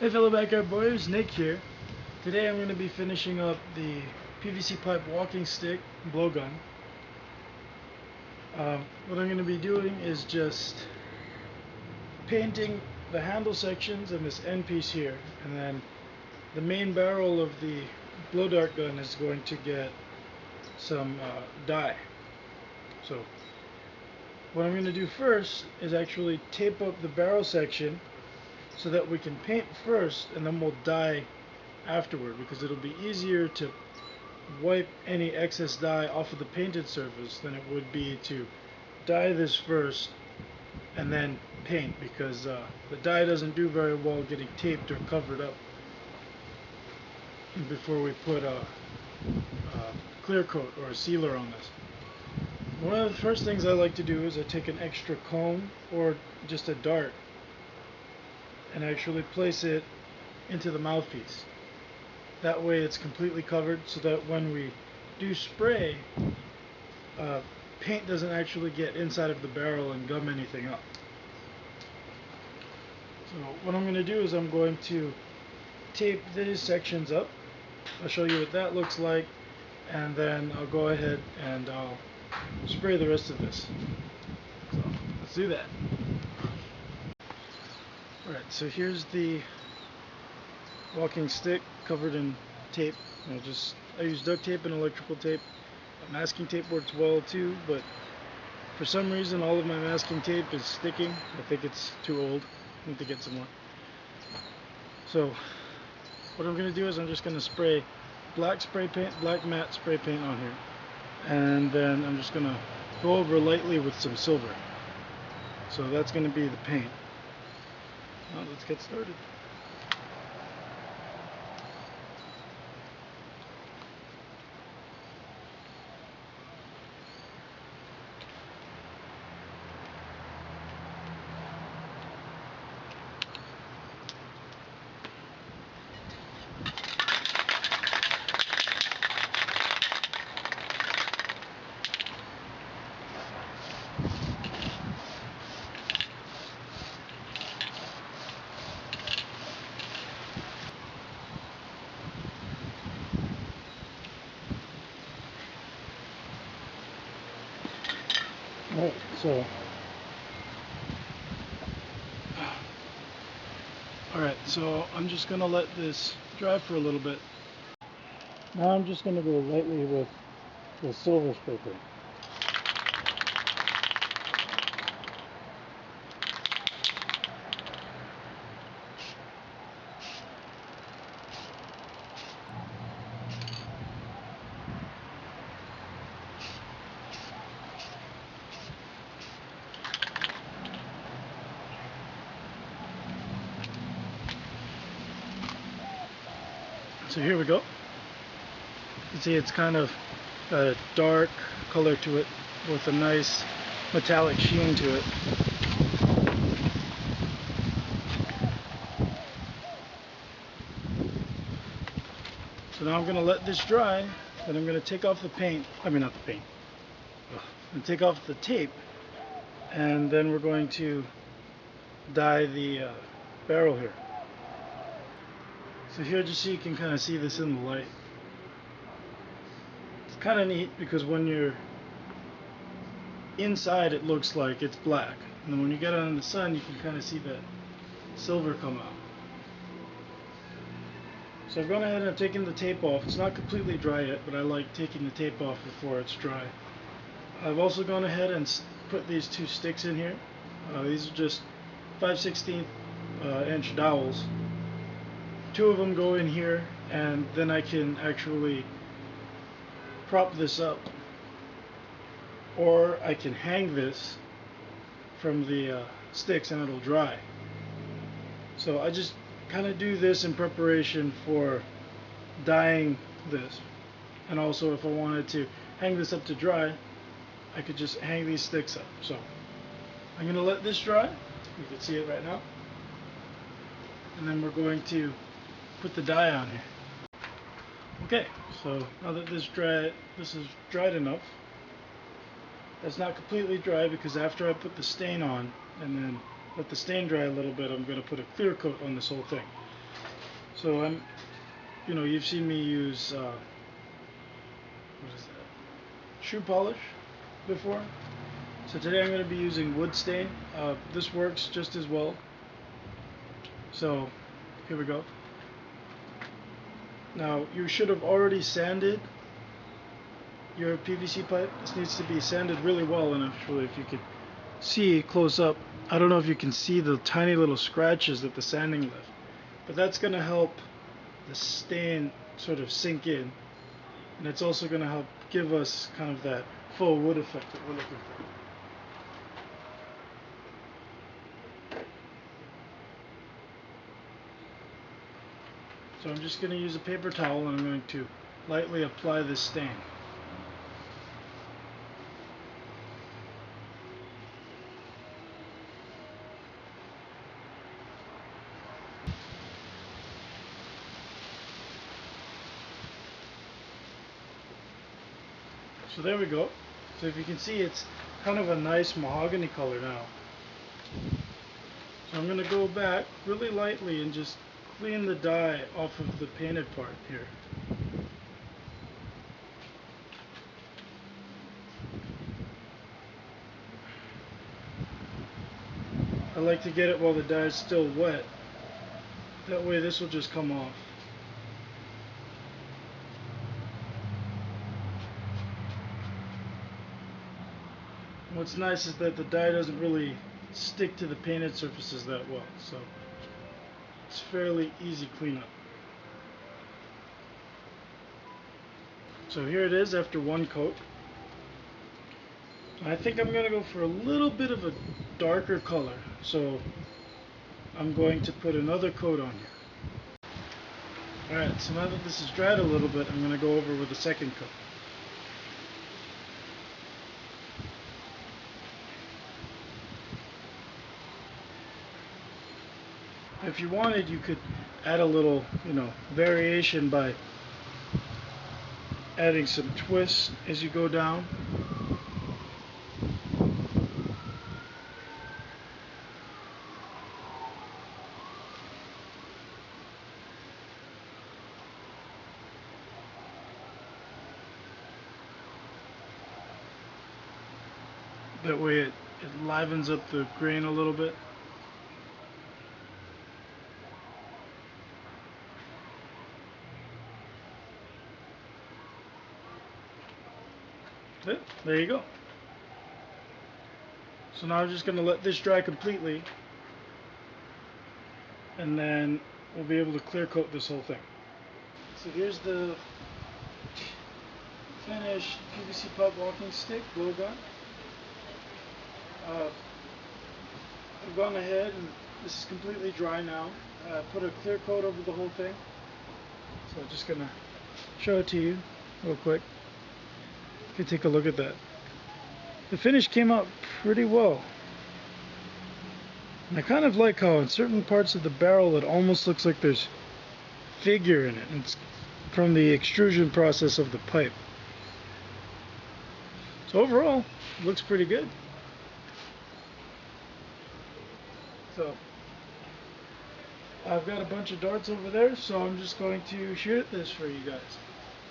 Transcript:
Hey fellow backyard boyers, Nick here. Today I'm going to be finishing up the PVC pipe walking stick blowgun. What I'm going to be doing is just painting the handle sections and this end piece here, and then the main barrel of the blow dart gun is going to get some dye. So what I'm going to do first is actually tape up the barrel section so that we can paint first and then we'll dye afterward, because it'll be easier to wipe any excess dye off of the painted surface than it would be to dye this first and then paint, because the dye doesn't do very well getting taped or covered up before we put a clear coat or a sealer on this. One of the first things I like to do is I take an extra comb or just a dart and actually place it into the mouthpiece. That way it's completely covered, so that when we do spray, paint doesn't actually get inside of the barrel and gum anything up. So what I'm going to do is I'm going to tape these sections up. I'll show you what that looks like, and then I'll go ahead and I'll spray the rest of this. So let's do that. Alright, so here's the walking stick covered in tape. I use duct tape and electrical tape. Masking tape works well too, but for some reason all of my masking tape is sticking. I think it's too old. I need to get some more. So what I'm going to do is I'm just going to spray black spray paint, black matte spray paint on here, and then I'm just going to go over lightly with some silver. So that's going to be the paint. Now let's get started. Alright, so I'm just going to let this dry for a little bit. Now I'm just going to go lightly with the silver spray paint. So here we go. You can see it's kind of got a dark color to it with a nice metallic sheen to it. So now I'm going to let this dry, then I'm going to take off the paint, not the paint, and take off the tape, and then we're going to dye the barrel here. So here, just so you can kind of see this in the light. It's kind of neat because when you're inside it looks like it's black, and then when you get out in the sun you can kind of see that silver come out. So I've gone ahead and I've taken the tape off. It's not completely dry yet, but I like taking the tape off before it's dry. I've also gone ahead and put these two sticks in here. These are just 5/16 inch dowels. Two of them go in here, and then I can actually prop this up, or I can hang this from the sticks and it'll dry. So I just kind of do this in preparation for dyeing this, and also if I wanted to hang this up to dry, I could just hang these sticks up. So I'm going to let this dry. You can see it right now, and then we're going to put the dye on here. Okay, so now that this is dried enough. That's not completely dry, because after I put the stain on and then let the stain dry a little bit, I'm going to put a clear coat on this whole thing. So you've seen me use what is that? Shoe polish before. So today I'm going to be using wood stain. This works just as well. So here we go. Now you should have already sanded your PVC pipe. This needs to be sanded really well, and actually if you could see close up, I don't know if you can see the tiny little scratches that the sanding left, but that's going to help the stain sort of sink in, and it's also going to help give us kind of that faux wood effect that we're looking for. So I'm just going to use a paper towel and I'm going to lightly apply this stain. So there we go. So if you can see, it's kind of a nice mahogany color now. So I'm going to go back really lightly and just clean the dye off of the painted part here. I like to get it while the dye is still wet. That way this will just come off. What's nice is that the dye doesn't really stick to the painted surfaces that well, so it's fairly easy cleanup. So here it is after one coat. I think I'm going to go for a little bit of a darker color, so I'm going to put another coat on here. Alright, so now that this is dried a little bit, I'm going to go over with a second coat. If you wanted, you could add a little, variation by adding some twists as you go down. That way it livens up the grain a little bit. There you go. So now I'm just going to let this dry completely, and then we'll be able to clear coat this whole thing. So here's the finished PVC pipe walking stick blowgun. I've gone ahead, and this is completely dry now. Put a clear coat over the whole thing. So I'm just going to show it to you real quick. You can take a look at that. The finish came out pretty well. And I kind of like how in certain parts of the barrel it almost looks like there's figure in it. And it's from the extrusion process of the pipe. So overall, it looks pretty good. So I've got a bunch of darts over there, so I'm just going to shoot this for you guys.